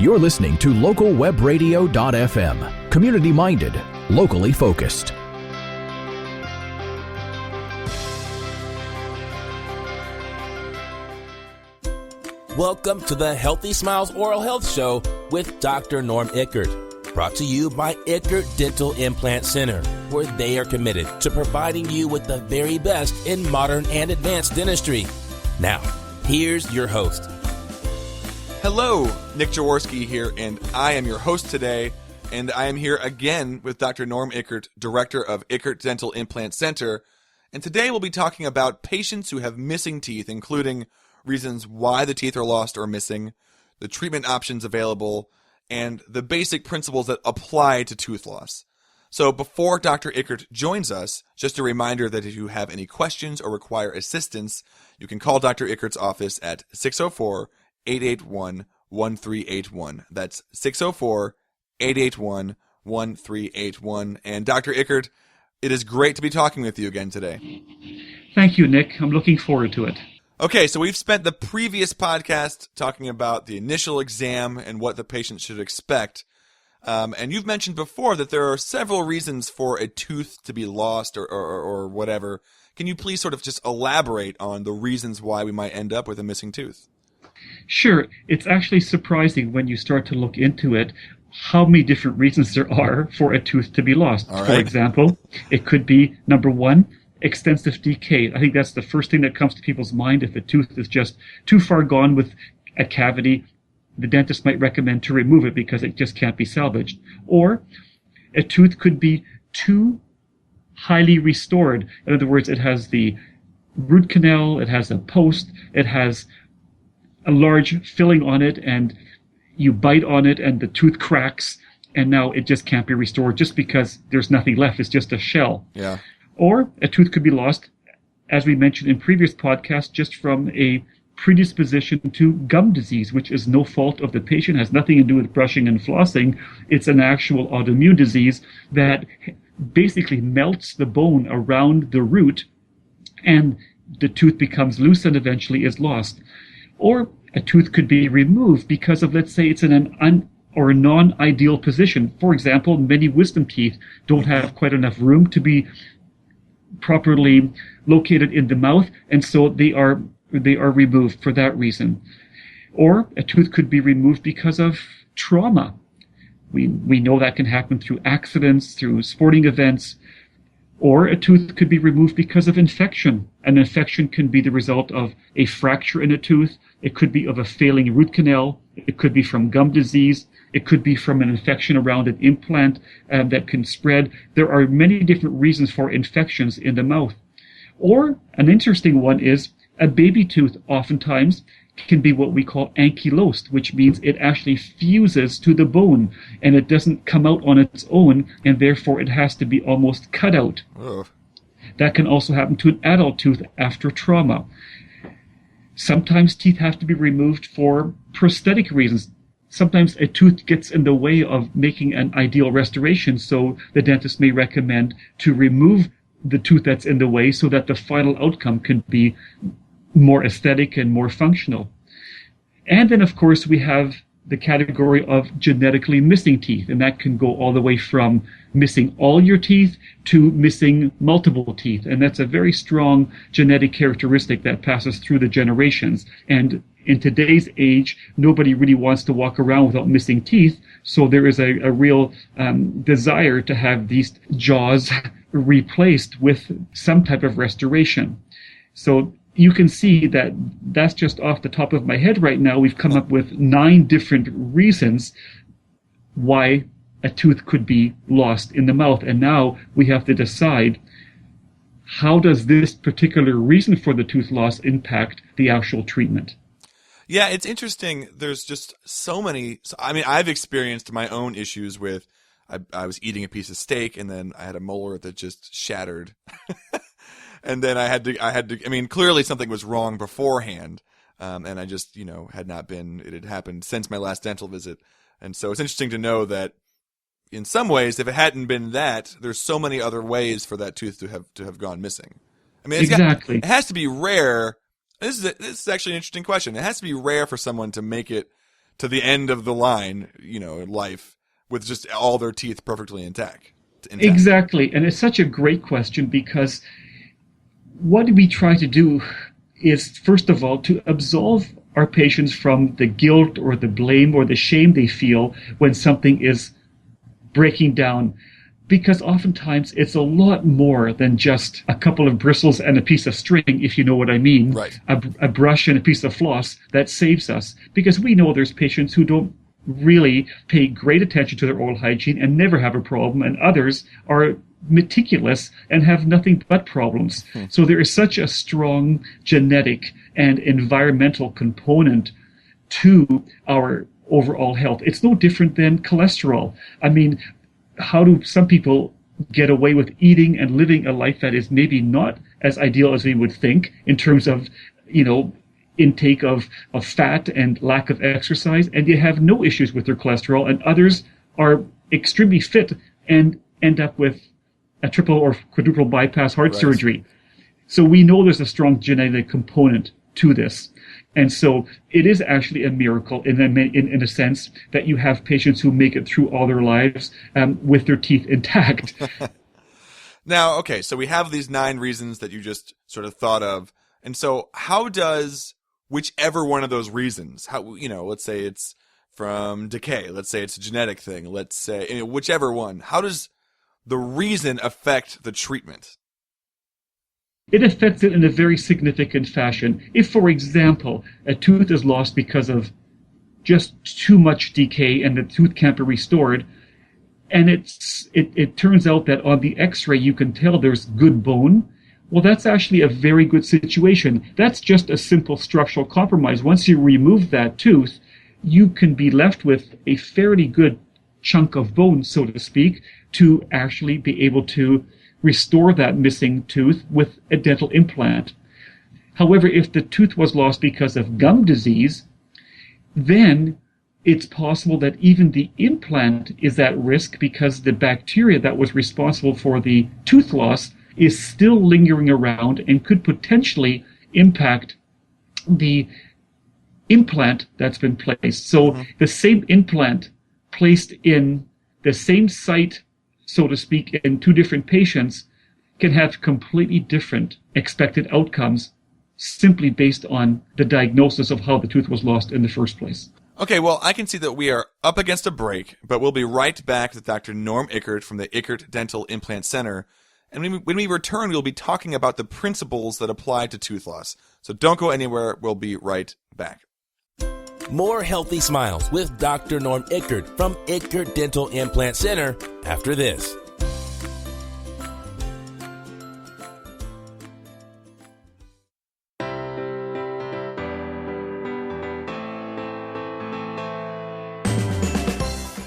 You're listening to localwebradio.fm. Community-minded, locally focused. Welcome to the Healthy Smiles Oral Health Show with Dr. Norm Ickert. Brought to you by Ickert Dental Implant Center, where they are committed to providing you with the very best in modern and advanced dentistry. Now, here's your host. Hello, Nick Jaworski here, and I am your host today, and I am here again with Dr. Norm Ickert, Director of Ickert Dental Implant Center, and today we'll be talking about patients who have missing teeth, including reasons why the teeth are lost or missing, the treatment options available, and the basic principles that apply to tooth loss. So before Dr. Ickert joins us, just a reminder that if you have any questions or require assistance, you can call Dr. Ickert's office at 604-881-1381. That's 604-881-1381. And Dr. Ickert, it is great to be talking with you again today. Thank you, Nick. I'm looking forward to it. Okay, so we've spent the previous podcast talking about the initial exam and what the patient should expect. And you've mentioned before that there are several reasons for a tooth to be lost or whatever. Can you please sort of just elaborate on the reasons why we might end up with a missing tooth? Sure. It's actually surprising when you start to look into it how many different reasons there are for a tooth to be lost. All right. For example, it could be, number one, extensive decay. I think that's the first thing that comes to people's mind. If a tooth is just too far gone with a cavity, the dentist might recommend to remove it because it just can't be salvaged. Or a tooth could be too highly restored. In other words, it has the root canal, it has a post, it has a large filling on it, and you bite on it and the tooth cracks, and now it just can't be restored just because there's nothing left. It's just a shell. Yeah. Or a tooth could be lost, as we mentioned in previous podcasts, just from a predisposition to gum disease, which is no fault of the patient, has nothing to do with brushing and flossing. It's an actual autoimmune disease that basically melts the bone around the root, and the tooth becomes loose and eventually is lost. Or a tooth could be removed because of, let's say, it's in a non-ideal position. For example, many wisdom teeth don't have quite enough room to be properly located in the mouth, and so they are removed for that reason. Or a tooth could be removed because of trauma. We know that can happen through accidents, through sporting events. Or a tooth could be removed because of infection. An infection can be the result of a fracture in a tooth. It could be of a failing root canal. It could be from gum disease. It could be from an infection around an implant that can spread. There are many different reasons for infections in the mouth. Or an interesting one is a baby tooth oftentimes can be what we call ankylosed, which means it actually fuses to the bone and it doesn't come out on its own, and therefore it has to be almost cut out. Ugh. That can also happen to an adult tooth after trauma. Sometimes teeth have to be removed for prosthetic reasons. Sometimes a tooth gets in the way of making an ideal restoration, so the dentist may recommend to remove the tooth that's in the way so that the final outcome can be more aesthetic and more functional. And then, of course, we have the category of genetically missing teeth, and that can go all the way from missing all your teeth to missing multiple teeth. And that's a very strong genetic characteristic that passes through the generations. And in today's age, nobody really wants to walk around without missing teeth, so there is a real desire to have these jaws replaced with some type of restoration. So you can see that that's just off the top of my head right now. We've come up with 9 different reasons why a tooth could be lost in the mouth. And now we have to decide, how does this particular reason for the tooth loss impact the actual treatment? Yeah, it's interesting. There's just so many. I mean, I've experienced my own issues with, I was eating a piece of steak and then I had a molar that just shattered. And then I had to, I mean, clearly something was wrong beforehand. And I just, it had happened since my last dental visit. And so it's interesting to know that in some ways, if it hadn't been that, there's so many other ways for that tooth to have gone missing. I mean, Exactly. It has to be rare. This is actually an interesting question. It has to be rare for someone to make it to the end of the line, in life with just all their teeth perfectly intact. Exactly. And it's such a great question, because what we try to do is, first of all, to absolve our patients from the guilt or the blame or the shame they feel when something is breaking down. Because oftentimes it's a lot more than just a couple of bristles and a piece of string, if you know what I mean. Right. A brush and a piece of floss that saves us. Because we know there's patients who don't really pay great attention to their oral hygiene and never have a problem, and others are meticulous and have nothing but problems. So there is such a strong genetic and environmental component to our overall health. It's no different than cholesterol. I mean, how do some people get away with eating and living a life that is maybe not as ideal as we would think in terms of, intake of fat and lack of exercise, and you have no issues with their cholesterol, and others are extremely fit and end up with a triple or quadruple bypass heart surgery. So we know there's a strong genetic component to this. And so it is actually a miracle in a sense that you have patients who make it through all their lives with their teeth intact. Now, okay, so we have these 9 reasons that you just sort of thought of. And so how does whichever one of those reasons, let's say it's from decay, let's say it's a genetic thing, let's say, whichever one, how does the reason affect the treatment? It affects it in a very significant fashion. If, for example, a tooth is lost because of just too much decay and the tooth can't be restored, and it turns out that on the x-ray you can tell there's good bone, well, that's actually a very good situation. That's just a simple structural compromise. Once you remove that tooth, you can be left with a fairly good chunk of bone, so to speak, to actually be able to restore that missing tooth with a dental implant. However, if the tooth was lost because of gum disease, then it's possible that even the implant is at risk because the bacteria that was responsible for the tooth loss is still lingering around and could potentially impact the implant that's been placed. So the same implant placed in the same site, so to speak, in 2 different patients can have completely different expected outcomes simply based on the diagnosis of how the tooth was lost in the first place. Okay, well, I can see that we are up against a break, but we'll be right back with Dr. Norm Ickert from the Ickert Dental Implant Center. And when we return, we'll be talking about the principles that apply to tooth loss. So don't go anywhere. We'll be right back. More Healthy Smiles with Dr. Norm Ickert from Ickert Dental Implant Center after this.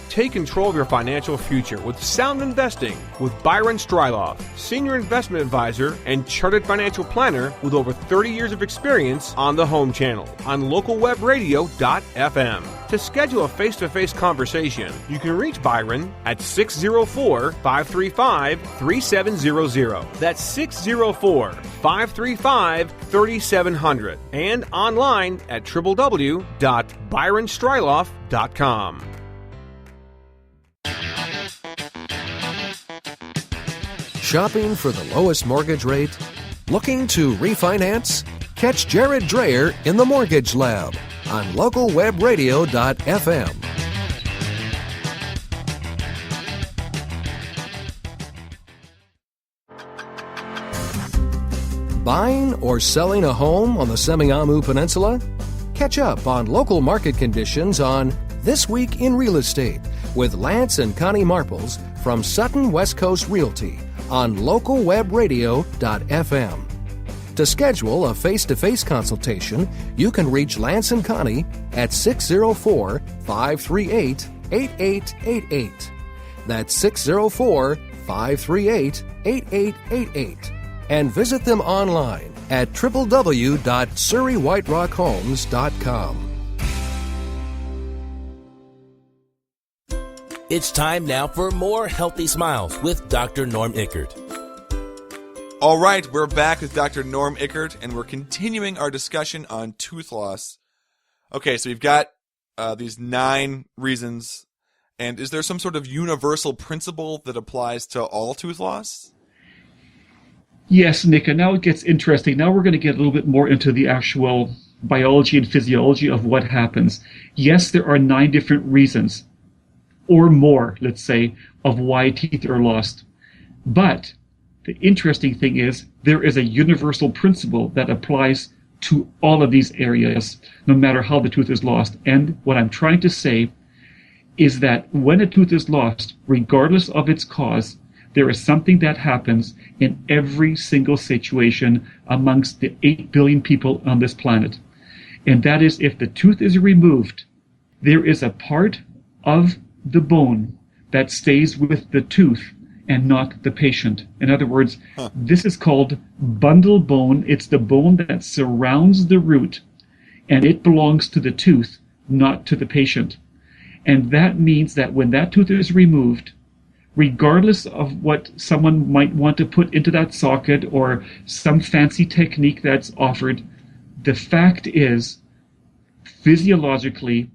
Take control of your financial future with sound investing with Byron Stryloff, Senior Investment Advisor and Chartered Financial Planner with over 30 years of experience on the Home Channel on localwebradio.fm. To schedule a face-to-face conversation, you can reach Byron at 604-535-3700. That's 604-535-3700. And online at www.byronstryloff.com. Shopping for the lowest mortgage rate? Looking to refinance? Catch Jared Dreyer in the Mortgage Lab on localwebradio.fm. Buying or selling a home on the Semiahmoo Peninsula? Catch up on local market conditions on This Week in Real Estate with Lance and Connie Marples from Sutton West Coast Realty on localwebradio.fm. To schedule a face-to-face consultation, you can reach Lance and Connie at 604-538-8888. That's 604-538-8888. And visit them online at www.surreywhiterockhomes.com. It's time now for more Healthy Smiles with Dr. Norm Ickert. All right, we're back with Dr. Norm Ickert, and we're continuing our discussion on tooth loss. Okay, so we've got these 9 reasons. And is there some sort of universal principle that applies to all tooth loss? Yes, Nick, and now it gets interesting. Now we're going to get a little bit more into the actual biology and physiology of what happens. Yes, there are 9 different reasons, or more, let's say, of why teeth are lost. But the interesting thing is there is a universal principle that applies to all of these areas, no matter how the tooth is lost. And what I'm trying to say is that when a tooth is lost, regardless of its cause, there is something that happens in every single situation amongst the 8 billion people on this planet. And that is, if the tooth is removed, there is a part of the bone that stays with the tooth and not the patient. In other words, this is called bundle bone. It's the bone that surrounds the root, and it belongs to the tooth, not to the patient. And that means that when that tooth is removed, regardless of what someone might want to put into that socket or some fancy technique that's offered, the fact is, physiologically,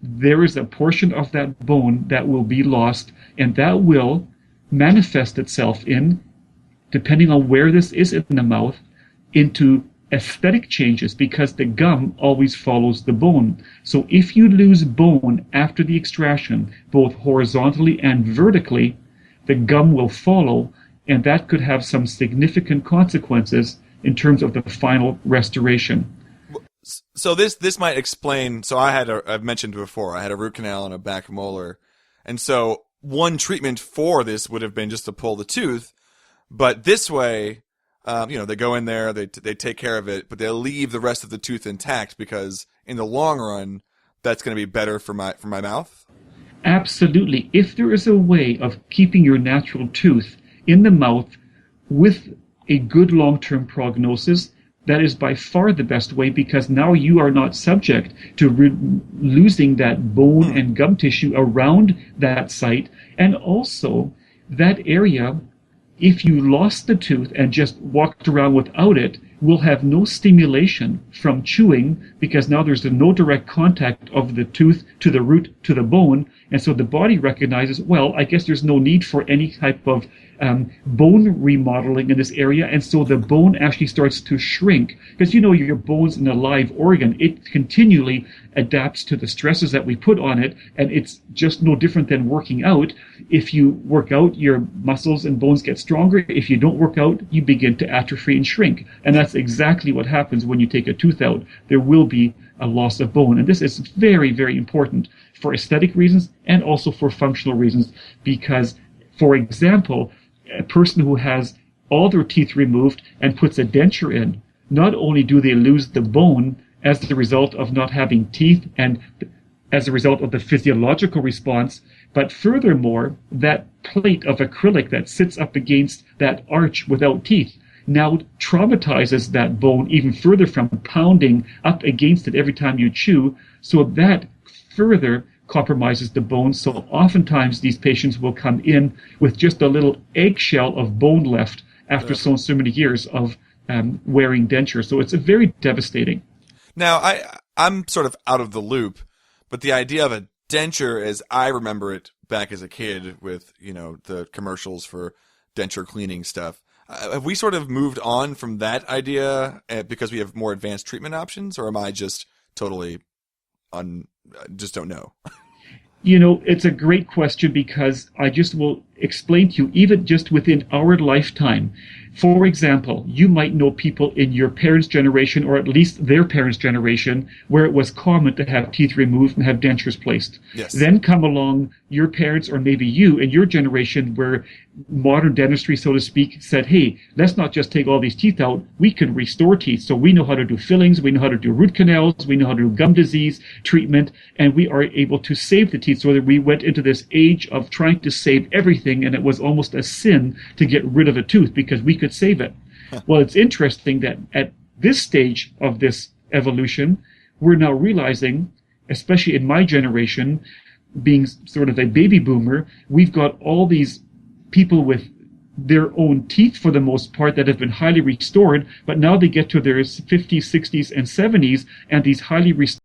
there is a portion of that bone that will be lost, and that will manifest itself in, depending on where this is in the mouth, into aesthetic changes, because the gum always follows the bone. So if you lose bone after the extraction, both horizontally and vertically, the gum will follow, and that could have some significant consequences in terms of the final restoration. So this might explain. So I've mentioned before, I had a root canal and a back molar, and so one treatment for this would have been just to pull the tooth, but this way, they go in there, they take care of it, but they leave the rest of the tooth intact, because in the long run, that's going to be better for my mouth. Absolutely. If there is a way of keeping your natural tooth in the mouth with a good long-term prognosis, that is by far the best way, because now you are not subject to losing that bone and gum tissue around that site. And also, that area, if you lost the tooth and just walked around without it, will have no stimulation from chewing, because now there's no direct contact of the tooth to the root to the bone. And so the body recognizes, well, I guess there's no need for any type of bone remodeling in this area. And so the bone actually starts to shrink, because your bone's an alive organ. It continually adapts to the stresses that we put on it, and it's just no different than working out. If you work out, your muscles and bones get stronger. If you don't work out, you begin to atrophy and shrink. And that's exactly what happens when you take a tooth out. There will be a loss of bone. And this is very, very important for aesthetic reasons and also for functional reasons, because, for example, a person who has all their teeth removed and puts a denture in, not only do they lose the bone as the result of not having teeth and as a result of the physiological response, but furthermore, that plate of acrylic that sits up against that arch without teeth now traumatizes that bone even further from pounding up against it every time you chew, so that further compromises the bone. So oftentimes these patients will come in with just a little eggshell of bone left after so many years of wearing dentures. So it's very devastating. Now, I'm sort of out of the loop, but the idea of a denture, as I remember it back as a kid with, the commercials for denture cleaning stuff, have we sort of moved on from that idea because we have more advanced treatment options, or am I just totally just don't know? It's a great question, because I just will explain to you, even just within our lifetime. For example, you might know people in your parents' generation, or at least their parents' generation, where it was common to have teeth removed and have dentures placed. Yes. Then come along your parents, or maybe you in your generation, where modern dentistry, so to speak, said, hey, let's not just take all these teeth out, we can restore teeth. So we know how to do fillings, we know how to do root canals, we know how to do gum disease treatment, and we are able to save the teeth. So that we went into this age of trying to save everything, and it was almost a sin to get rid of a tooth because we could save it. Well, it's interesting that at this stage of this evolution, we're now realizing, especially in my generation, being sort of a baby boomer, we've got all these people with their own teeth for the most part that have been highly restored, but now they get to their 50s, 60s, and 70s, and these highly restored